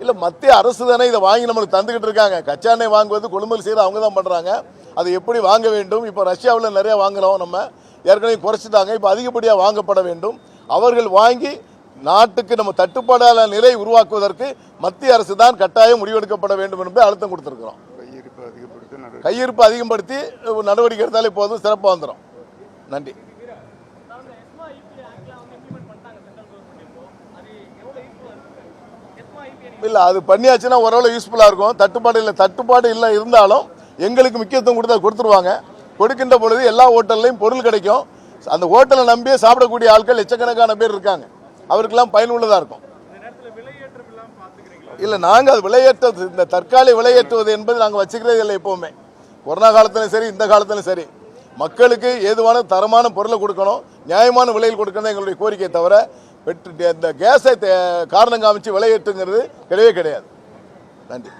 இல்லை, மத்திய அரசு தானே இதை வாங்கி நம்மளுக்கு தந்துக்கிட்டு இருக்காங்க. கச்சா எண்ணெய் வாங்குவது கொள்முதல் செய்கிற அவங்க தான் பண்ணுறாங்க. அதை எப்படி வாங்க வேண்டும்? இப்போ ரஷ்யாவில் நிறையா வாங்குகிறோம், நம்ம ஏற்கனவே குறைச்சிட்டாங்க, இப்போ அதிகப்படியாக வாங்கப்பட வேண்டும். அவர்கள் வாங்கி நாட்டுக்கு நம்ம தட்டுப்பாடான நிலை உருவாக்குவதற்கு மத்திய அரசு தான் கட்டாயம் முடிவெடுக்கப்பட வேண்டும் என்பதை அழுத்தம் கொடுத்துருக்கிறோம். கையிருப்பு அதிகப்படுத்தி நடவடிக்கை எடுத்தாலே போதும், சிறப்பாக வந்துடும். நன்றி. இல்லை, அது பண்ணியாச்சுன்னா ஓரளவு யூஸ்ஃபுல்லாக இருக்கும். தட்டுப்பாடு இல்லை இருந்தாலும் எங்களுக்கு முக்கியத்துவம் கொடுத்துருவாங்க. கொடுக்கின்ற பொழுது எல்லா ஹோட்டல்லையும் பொருள் கிடைக்கும். அந்த ஹோட்டலை நம்பியே சாப்பிடக்கூடிய ஆட்கள் லட்சக்கணக்கான பேர் இருக்காங்க. அவருக்கெல்லாம் பயனுள்ளதாக இருக்கும். இல்லை, நாங்கள் அது விலையேற்றது, இந்த தற்காலிக விலையேற்றுவது என்பது நாங்கள் வச்சுக்கிறதே இல்லை. எப்போவுமே கொரோனா காலத்திலும் சரி, இந்த காலத்திலும் சரி, மக்களுக்கு ஏதுவான தரமான பொருளை கொடுக்கணும், நியாயமான விலையில் கொடுக்கணும் எங்களுடைய கோரிக்கை. தவிர இந்த கேஸை காரணம் காமிச்சு விலையேற்றுங்கிறது கிடையவே கிடையாது. நன்றி.